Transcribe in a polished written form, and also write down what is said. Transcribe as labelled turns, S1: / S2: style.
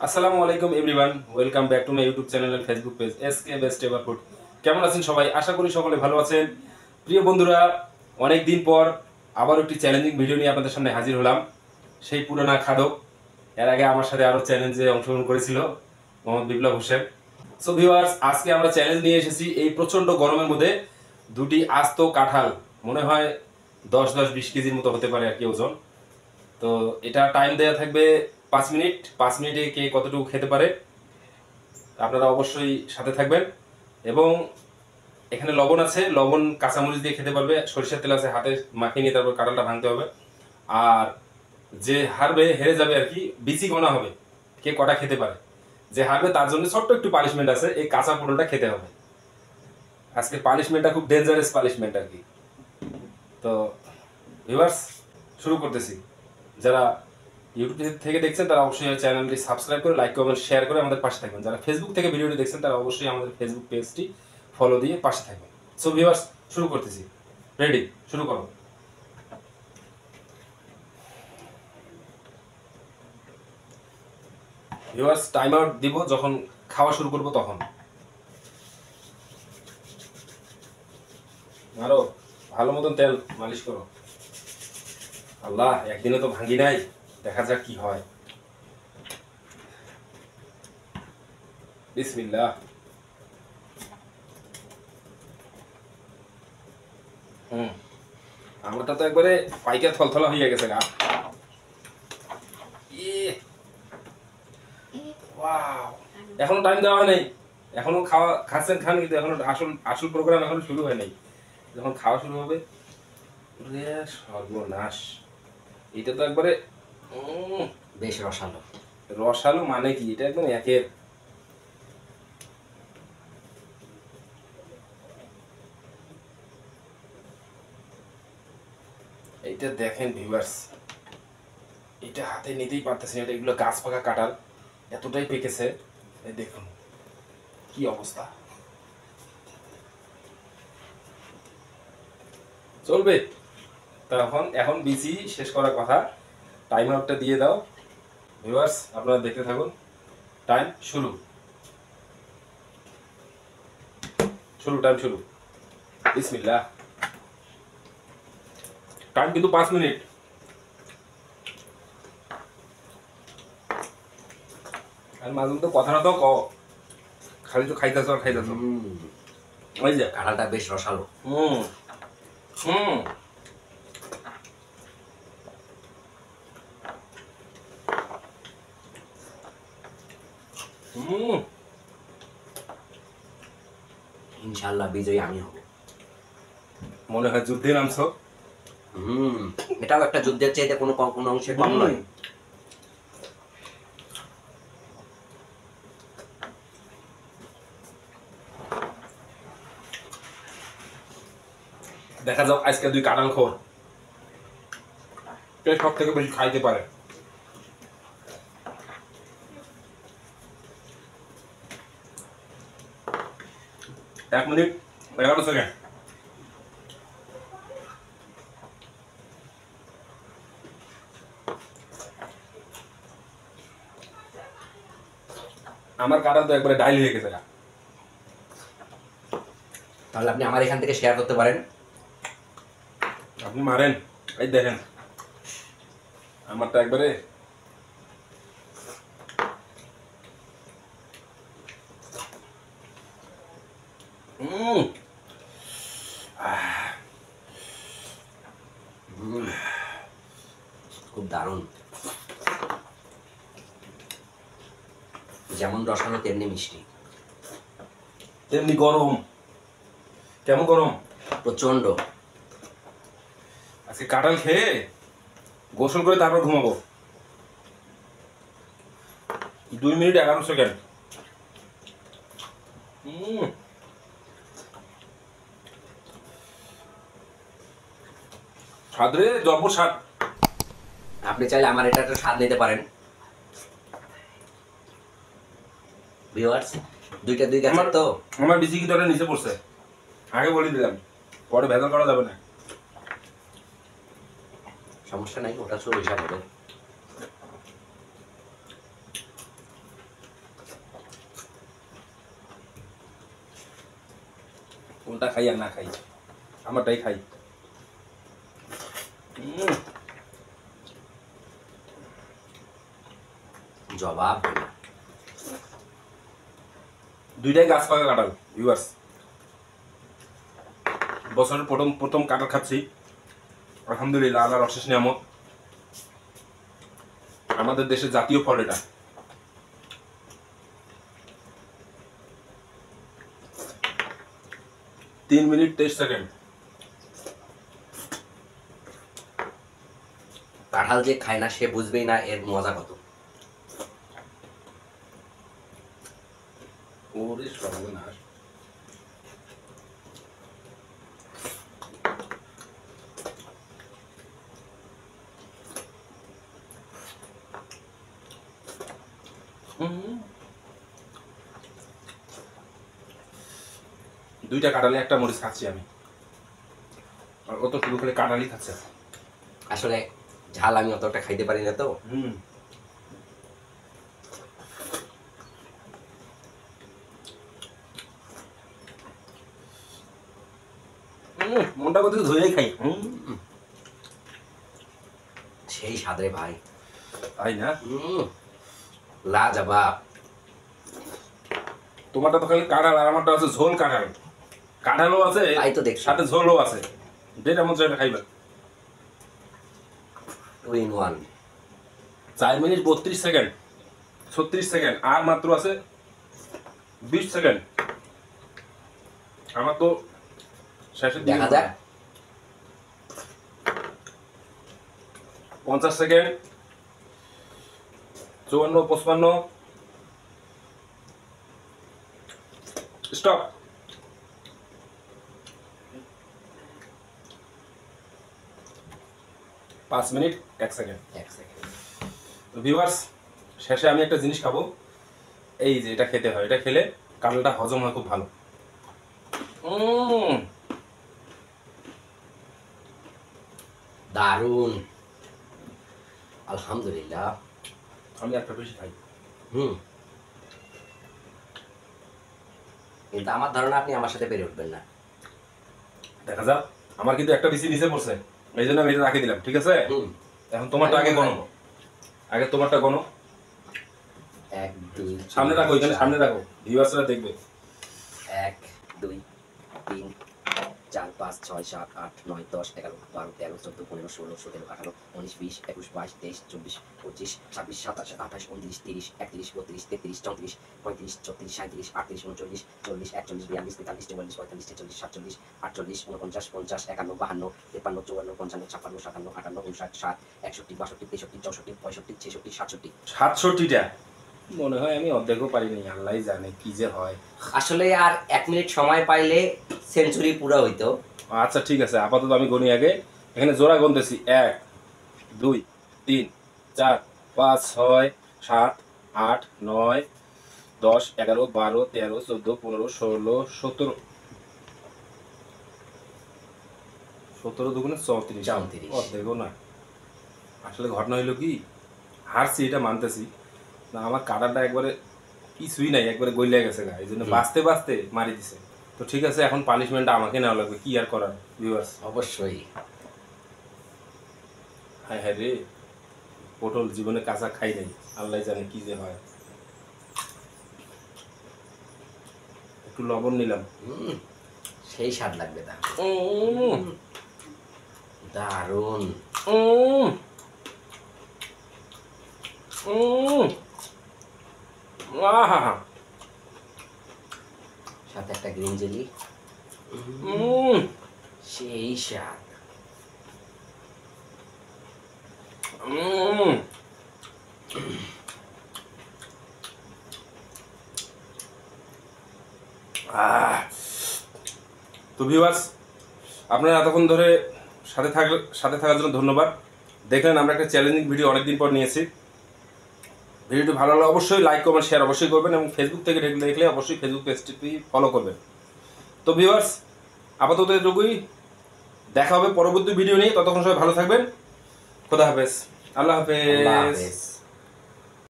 S1: আসসালামু আলাইকুম everyone, welcome back to my YouTube channel and Facebook page SK best ever food. কেমন আছেন সবাই? আশা করি সকলে ভালো আছেন। প্রিয় বন্ধুরা, অনেক দিন পর আবার একটি চ্যালেঞ্জিং ভিডিও নিয়ে আপনাদের সামনে হাজির হলাম। সেই পুরোনা খাদক, এর আগে আমার সাথে আরো চ্যালেঞ্জে অংশগ্রহণ করেছিল মোহাম্মদ বিপ্লব হোসেন। সো ভিউয়ার্স, আজকে আমরা চ্যালেঞ্জ নিয়ে এসেছি এই প্রচন্ড গরমের মধ্যে দুটি আস্ত কাঁঠাল, মনে হয় 10-20 কেজির মতো হতে পারে আর কি ওজন। তো এটা টাইম দেওয়া থাকবে 5 মিনিট। 5 মিনিটে কে কতটুকু খেতে পারে আপনারা অবশ্যই সাথে থাকবেন। এবং এখানে লবণ আছে, লবণ কাঁচামরিচ দিয়ে খেতে পারবে, সরিষার তেল আছে, হাতে মাখিয়ে নিয়ে তারপর কাঁঠালটা ভাঙতে হবে। আর যে হারবে, হেরে যাবে আর কি, বিচি গোনা হবে কে কটা খেতে পারে। যে হারবে তার জন্য ছোট্ট একটু পানিশমেন্ট আছে, এই কাঁচা পটলটা খেতে হবে। আজকে পানিশমেন্টটা খুব ডেঞ্জারাস পানিশমেন্ট আর কি। তো ভিউয়ার্স, শুরু করতেছি। যারা ইউটিউব থেকে দেখছেন তারা অবশ্যই চ্যানেলটি সাবস্ক্রাইব করে, লাইক, কমেন্ট, শেয়ার করে আমাদের পাশে থাকবেন। যারা ফেসবুক থেকে ভিডিওটি দেখছেন তারা অবশ্যই আমাদের ফেসবুক পেজটি ফলো দিয়ে পাশে থাকবেন। সো ভিউয়ার্স, শুরু করতেছি। রেডি? শুরু করো। ভিউয়ার্স, টাইম আউট দিব যখন খাওয়া শুরু করব তখন। আরো ভালো মতন তেল মালিশ করো। আল্লাহ, একদিনে তো ভাঙি নাই, দেখা যাক কি হয়। বিসমিল্লাহ। আমারটা তো একবারে পাইকা থলথলা হয়ে গেছে গা। এখনো টাইম দেওয়া হয় নাই, এখনো খাওয়া খাচ্ছেন খান, কিন্তু এখনো আসল আসল প্রোগ্রাম এখনো শুরু হয় নাই। যখন খাওয়া শুরু হবে, সর্বনাশ। এটা তো একবারে
S2: বেশ রসালো।
S1: রসালো মানে কি, এটা একদম একের। এইটা দেখেন ভিউয়ার্স, এটা হাতে নিতেই পারতেছি না। এটা এগুলো গাছ পাকা কাঁঠাল, এতটাই পেকেছে। এই দেখুন কি অবস্থা। চলবে তখন, এখন বিচি শেষ করার কথা। টাইম আউটটা দিয়ে দাও ভিউয়ার্স, আপনারা দেখতে থাকুন। টাইম শুরু, টাইম শুরু। বিসমিল্লাহ। টাইম কিন্তু 5 মিনিট। আর মাঝে মধ্যে কথা না তো ক, খালি তো খাইতেছ আর খাইতেছ। ওই যে
S2: কাঁঠালটা বেশ রসালো।
S1: হুম হুম হুম
S2: ইনশাআল্লাহ বিজয়ী আমি হব।
S1: মনে হয় যুদ্ধে নামছো।
S2: এটাও একটা যুদ্ধের চাইতে কোনো অংশে কম নয়।
S1: দেখা যাক আজকে দুই কাঁঠাল খোর কে সব থেকে বেশি খাইতে পারে। এক মিনিট 11 সেকেন্ড। আমার কাঁঠাল তো একবারে ডাইল হয়ে গেছে।
S2: তাহলে আপনি আমার এখান থেকে শেয়ার করতে পারেন।
S1: আপনি মারেন, এই দেখেন আমারটা একবারে
S2: খুব দারুণ, যেমন রসালো তেমনি মিষ্টি,
S1: তেমনি গরম। কেমন গরম?
S2: প্রচন্ড।
S1: আজকে কাঁঠাল খেয়ে গোসল করে তারপর ঘুমাবো। 2 মিনিট 11 সেকেন্ড। স্বাদ রে, জব্বর স্বাদ।
S2: আপনি চাইলে আমার এটা একটা স্বাদ নিতে পারেন। ভিউয়ার্স, দুইটা দুই গাছের তো।
S1: আমার বিচি কিন্তু নিচে পড়ছে, আগে বলে দিলাম, পরে ভেজাল করা যাবে না।
S2: সমস্যা নাই, ওটা চলে হিসাব হবে।
S1: ঝোলটা খাই আর না খাই, আমারটাই খাই।
S2: জবাব
S1: দুইটাই গাছ পাকা কাঁঠাল ভিউয়ার্স। বছরের প্রথম প্রথম কাঁঠাল খাচ্ছি, আলহামদুলিল্লাহ, আল্লাহর অশেষ নিয়ামত। আমাদের দেশের জাতীয় ফল এটা। তিন মিনিট 23 সেকেন্ড।
S2: কাঁঠাল যে খায় না সে বুঝবেই না এর মজা কত।
S1: ওরে সর্বনাশ। দুইটা কাঁঠালে একটা মরিচ খাচ্ছি আমি, আর ও তো শুধু খালি কাঁঠালই খাচ্ছে।
S2: আসলে ঝাল আমি অতটা খাইতে পারি না তো।
S1: মনটা কত ধুয়েই খাই।
S2: সেই স্বাদরে ভাই,
S1: তাই না?
S2: লাজবাব।
S1: তোমারটা তো খালি কাঁঠাল, আর আমারটা আছে ঝোল কাঁঠাল। কাঁঠালও আছে,
S2: তাই তো দেখছি।
S1: সাথে ঝোলও আছে, যেটা মন সেটা খাইবা।
S2: 2 in 1।
S1: 4 মিনিট 32 সেকেন্ড, 36 সেকেন্ড, আর মাত্র আছে 20 সেকেন্ড। আমার তো শেষের দিকে
S2: দেখা যাক।
S1: 50 second, 54, 55, stop. 5 minute 1 second.
S2: 1 second.
S1: তো ভিউয়ার্স, শেষে আমি একটা জিনিস খাবো, এই যে এটা খেতে হয়, এটা খেলে কাঁঠালটা হজম হয় খুব ভালো।
S2: দারুন, আলহামদুলিল্লাহ।
S1: আমি একটা বেশি খাই।
S2: কিন্তু আমার ধারণা আপনি আমার সাথে পেরে উঠবেন না।
S1: দেখা যাক, আমার কিন্তু একটা বেশি নিচে পড়ছে, এই জন্য আমি এটা রাখে দিলাম, ঠিক আছে? এখন তোমারটা আগে গণো, আগে তোমারটা গণো।
S2: 1 2
S1: সামনে রাখো, এখানে সামনে রাখো, ভিউয়ার্সরা দেখবে।
S2: 1 2 3 4 5 6 7 8 9 10 11 12 13 14 15 16 17 18 19 20 21 22 23 24 25 26 27 28 29 30 31 32 33 34 35 36 37 38 39 40 41 42 43 44 45 46 46 47 48 49 50 51 52 53 54 55 56 57 58 59 60 61 62 63 64 65 66 67
S1: 67টা মনে হয় আমি অর্ধেকও পারিনি, আল্লাহই জানে কি যে হয়।
S2: আসলে আর 1 মিনিট সময় পাইলে সেঞ্চুরি পুরো হইতো।
S1: আচ্ছা ঠিক আছে, আপাতত আমি গণি আগে, এখানে জোড়া গুনতেছি। 1 2 3 4 5 6 7 8 9 10 11 12 13 14 15 16 17 17 দুগুণে 34।
S2: 34
S1: অর্ধেকও না। আসলে ঘটনা হইলো কি, হারছি এটা মানতেছি না, আমার কাটারটা একবারে কিছুই নাই, একবারে গইলে গেছে গা, এই জন্য বাঁচতে বাঁচতে মারি দিছে। তো ঠিক আছে, এখন পানিশমেন্টটা আমাকে নেওয়া লাগবে, কি আর করার ভিউয়ার্স।
S2: অবশ্যই।
S1: হ্যাঁ হ্যাঁ রে, পটল জীবনে কাঁচা খাই নাই, আল্লাহ জানে কি যে হয়। একটু লবণ নিলাম।
S2: সেই স্বাদ লাগবে তা। দারুন। সাথে একটা গ্রিন জেলি, সেই স্বাদ।
S1: তো ভিউয়ার্স, আপনারা এতক্ষণ ধরে সাথে থাকার জন্য ধন্যবাদ। দেখলেন আমরা একটা চ্যালেঞ্জিং ভিডিও অনেকদিন পর নিয়েছি। ভিডিওটি ভালো লাগলে অবশ্যই লাইক কমেন্ট শেয়ার অবশ্যই করবেন, এবং ফেসবুক থেকে দেখলে অবশ্যই ফেসবুক পেজটি ফলো করবেন। তো ভিউয়ার্স, আপাতত এটুকুই, দেখা হবে পরবর্তী ভিডিও নিয়ে। ততক্ষণ সবাই ভালো থাকবেন, খোদা হাফেজ, আল্লাহ হাফেজ।